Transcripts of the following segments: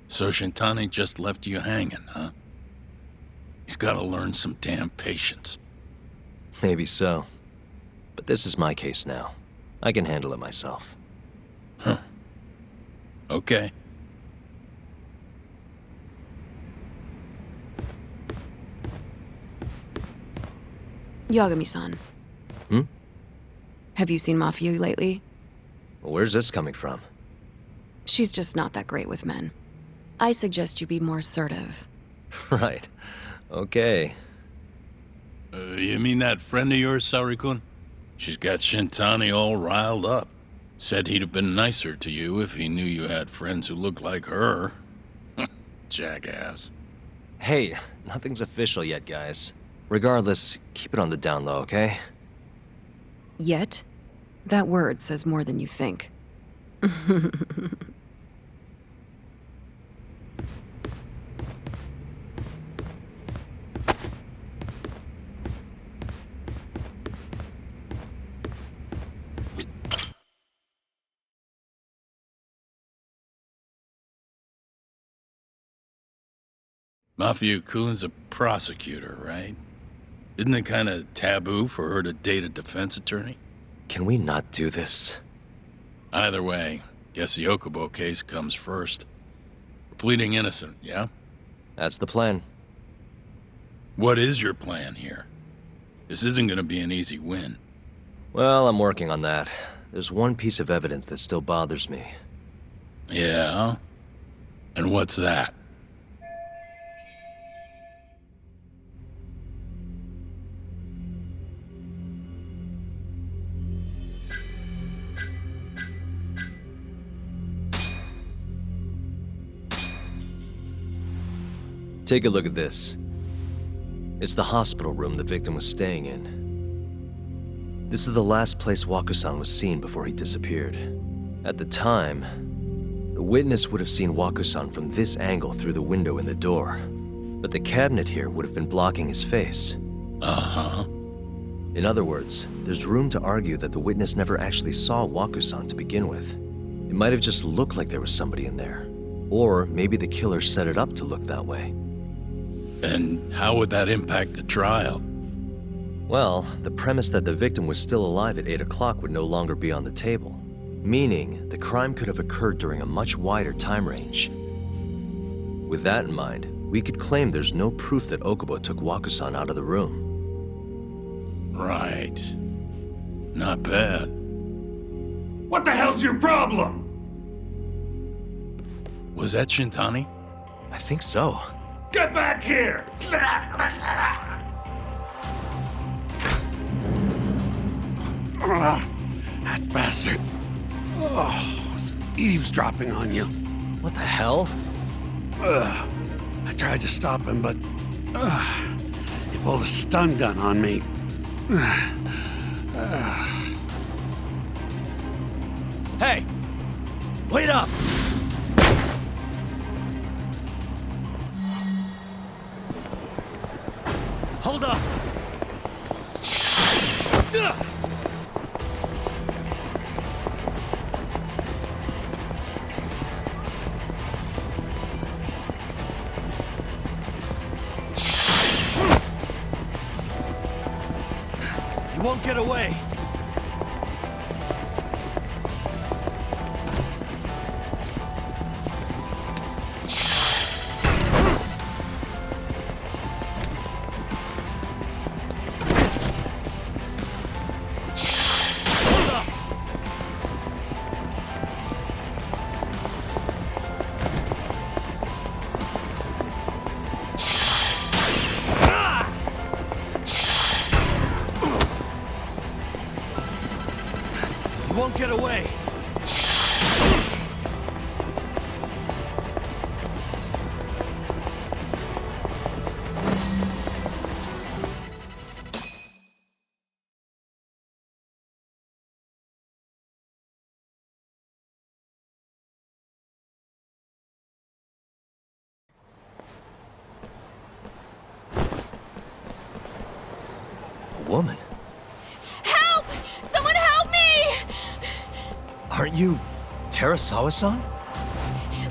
So Shintani just left you hanging, huh? He's gotta learn some damn patience. Maybe so. But this is my case now. I can handle it myself. Huh. Okay. Yagami-san. Hmm? Have you seen Mafia lately? Where's this coming from? She's just not that great with men. I suggest you be more assertive. Right. Okay. You mean that friend of yours, Saori-kun? She's got Shintani all riled up. Said he'd have been nicer to you if he knew you had friends who looked like her. Jackass. Hey, nothing's official yet, guys. Regardless, keep it on the down low, okay? Yet? That word says more than you think. Mafia-kun's a prosecutor, right? Isn't it kind of taboo for her to date a defense attorney? Can we not do this? Either way, guess the Okubo case comes first. We're pleading innocent, yeah? That's the plan. What is your plan here? This isn't gonna be an easy win. Well, I'm working on that. There's one piece of evidence that still bothers me. Yeah? And what's that? Take a look at this. It's the hospital room the victim was staying in. This is the last place Waku-san was seen before he disappeared. At the time, the witness would have seen Waku-san from this angle through the window in the door. But the cabinet here would have been blocking his face. Uh-huh. In other words, there's room to argue that the witness never actually saw Waku-san to begin with. It might have just looked like there was somebody in there. Or maybe the killer set it up to look that way. And how would that impact the trial? Well, the premise that the victim was still alive at 8 o'clock would no longer be on the table. Meaning, the crime could have occurred during a much wider time range. With that in mind, we could claim there's no proof that Okubo took Waku-san out of the room. Right. Not bad. What the hell's your problem? Was that Shintani? I think so. Get back here! That bastard. Oh, was eavesdropping on you. What the hell? I tried to stop him, but he pulled a stun gun on me. Hey! Wait up! Hold up! You won't get away! You won't get away! A woman? Help! Someone help me! Aren't you Terasawa-san?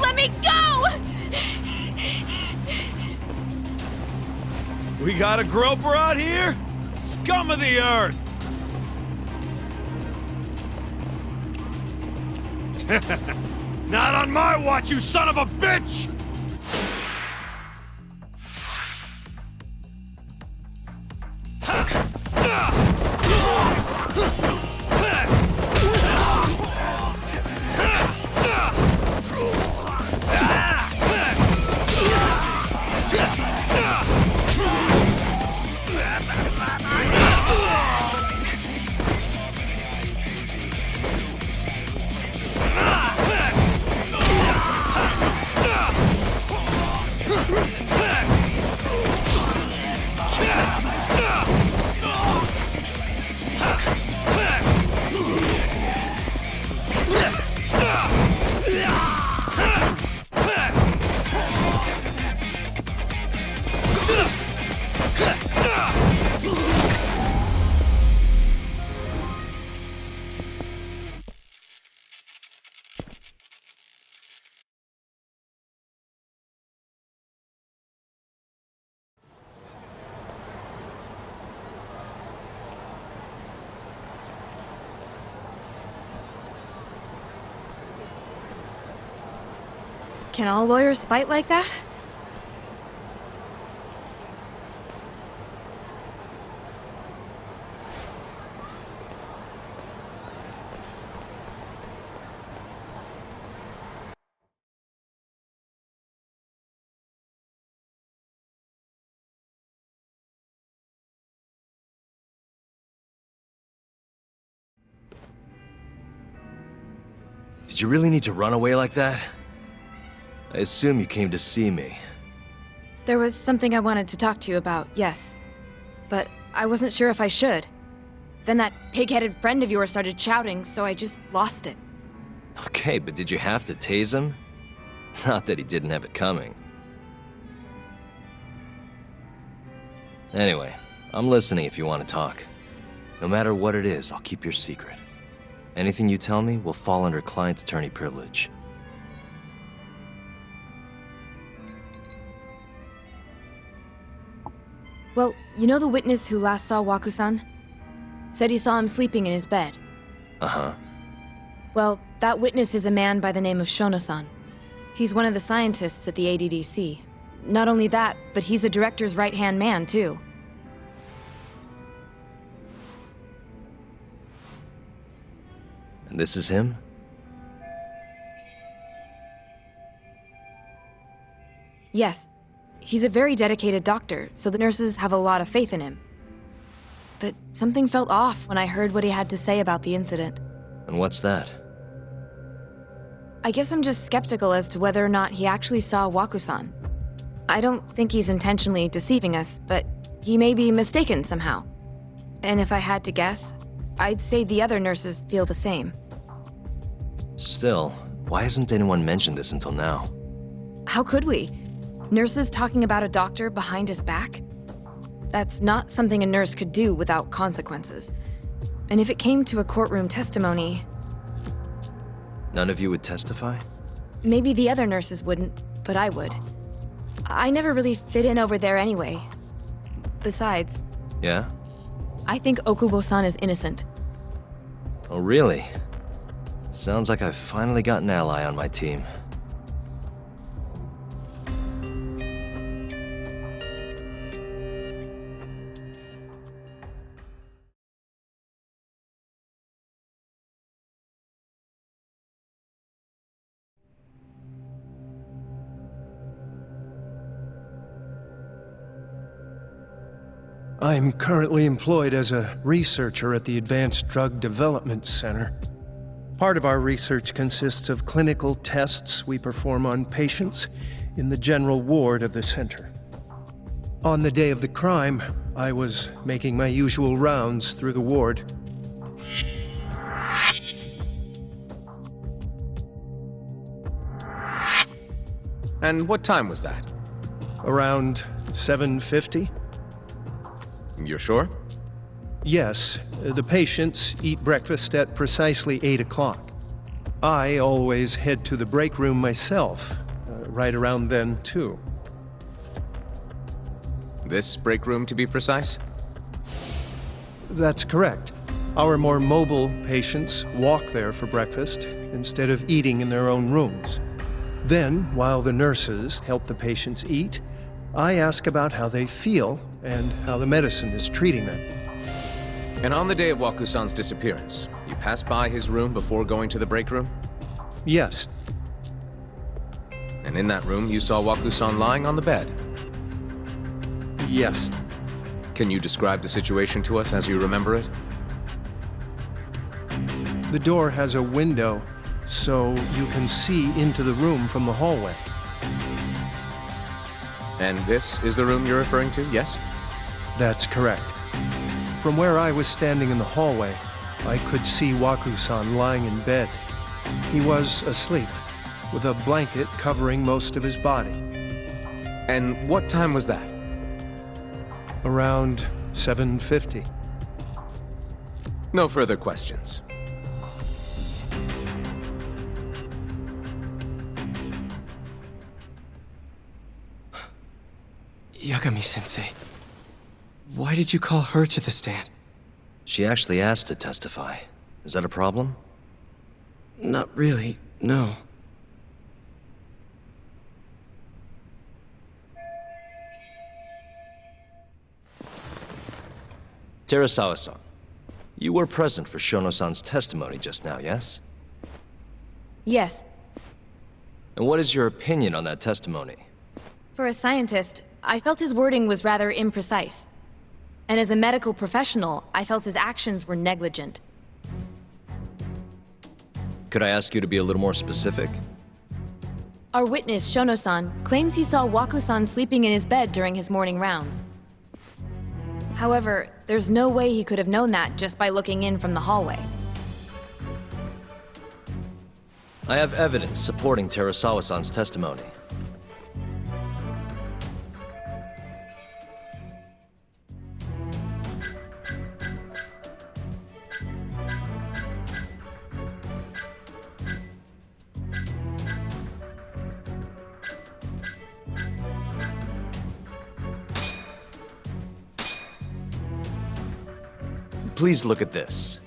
Let me go! We got a groper out here? Scum of the earth! Not on my watch, you son of a bitch! Can all lawyers fight like that? Did you really need to run away like that? I assume you came to see me. There was something I wanted to talk to you about, yes. But I wasn't sure if I should. Then that pig-headed friend of yours started shouting, so I just lost it. Okay, but did you have to tase him? Not that he didn't have it coming. Anyway, I'm listening if you want to talk. No matter what it is, I'll keep your secret. Anything you tell me will fall under client attorney privilege. Well, you know the witness who last saw Waku-san? Said he saw him sleeping in his bed. Uh-huh. Well, that witness is a man by the name of Shono-san. He's one of the scientists at the ADDC. Not only that, but he's the director's right-hand man, too. And this is him? Yes. He's a very dedicated doctor, so the nurses have a lot of faith in him. But something felt off when I heard what he had to say about the incident. And what's that? I guess I'm just skeptical as to whether or not he actually saw Waku-san. I don't think he's intentionally deceiving us, but he may be mistaken somehow. And if I had to guess, I'd say the other nurses feel the same. Still, why hasn't anyone mentioned this until now? How could we? Nurses talking about a doctor behind his back? That's not something a nurse could do without consequences. And if it came to a courtroom testimony... None of you would testify? Maybe the other nurses wouldn't, but I would. I never really fit in over there anyway. Besides... Yeah? I think Okubo-san is innocent. Oh, really? Sounds like I've finally got an ally on my team. I'm currently employed as a researcher at the Advanced Drug Development Center. Part of our research consists of clinical tests we perform on patients in the general ward of the center. On the day of the crime, I was making my usual rounds through the ward. And what time was that? Around 7:50? You're sure? Yes, the patients eat breakfast at precisely 8 o'clock. I always head to the break room myself, right around then, too. This break room, to be precise? That's correct. Our more mobile patients walk there for breakfast instead of eating in their own rooms. Then, while the nurses help the patients eat, I ask about how they feel and how the medicine is treating them. And on the day of Waku-san's disappearance, you passed by his room before going to the break room? Yes, And in that room, you saw Waku-san lying on the bed. yes. Can you describe the situation to us as you remember it? The door has a window, so you can see into the room from the hallway. And this is the room you're referring to, yes? That's correct. From where I was standing in the hallway, I could see Waku-san lying in bed. He was asleep, with a blanket covering most of his body. And what time was that? Around 7:50. No further questions. Yagami-sensei, why did you call her to the stand? She actually asked to testify. Is that a problem? Not really, no. Terasawa-san, you were present for Shono-san's testimony just now, yes? Yes. And what is your opinion on that testimony? For a scientist, I felt his wording was rather imprecise. And as a medical professional, I felt his actions were negligent. Could I ask you to be a little more specific? Our witness, Shono-san, claims he saw Waku-san sleeping in his bed during his morning rounds. However, there's no way he could have known that just by looking in from the hallway. I have evidence supporting Terasawa-san's testimony. Please look at this.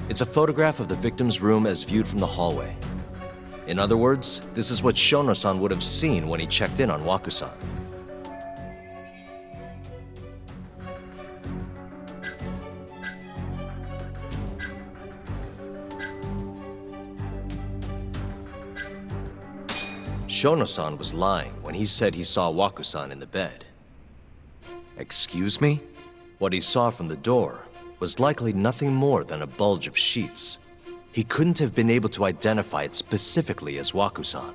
It's a photograph of the victim's room as viewed from the hallway. In other words, this is what Shono-san would have seen when he checked in on Waku-san. Shono-san was lying when he said he saw Waku-san in the bed. Excuse me? What he saw from the door was likely nothing more than a bulge of sheets. He couldn't have been able to identify it specifically as Waku-san.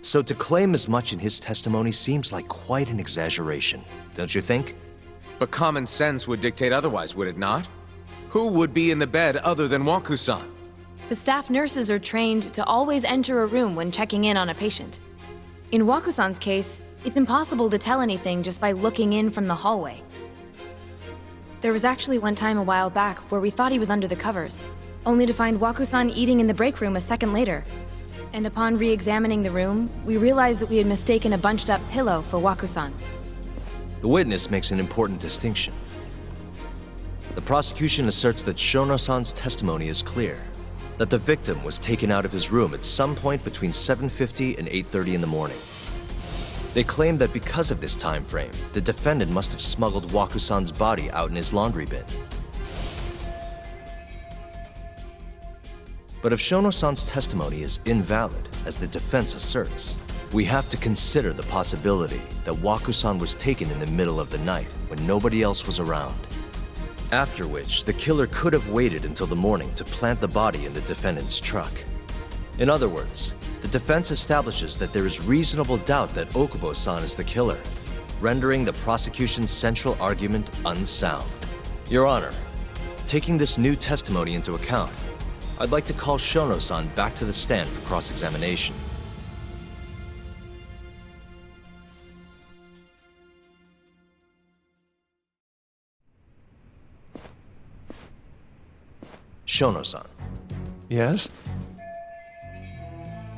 So to claim as much in his testimony seems like quite an exaggeration, don't you think? But common sense would dictate otherwise, would it not? Who would be in the bed other than Waku-san? The staff nurses are trained to always enter a room when checking in on a patient. In Waku-san's case, it's impossible to tell anything just by looking in from the hallway. There was actually one time a while back where we thought he was under the covers, only to find Waku-san eating in the break room a second later. And upon re-examining the room, we realized that we had mistaken a bunched-up pillow for Waku-san. The witness makes an important distinction. The prosecution asserts that Shono-san's testimony is clear, that the victim was taken out of his room at some point between 7:50 and 8:30 in the morning. They claim that because of this time frame, the defendant must have smuggled Waku-san's body out in his laundry bin. But if Shono-san's testimony is invalid, as the defense asserts, we have to consider the possibility that Waku-san was taken in the middle of the night when nobody else was around. After which, the killer could have waited until the morning to plant the body in the defendant's truck. In other words, the defense establishes that there is reasonable doubt that Okubo-san is the killer, rendering the prosecution's central argument unsound. Your Honor, taking this new testimony into account, I'd like to call Shono-san back to the stand for cross-examination. Shono-san, Yes?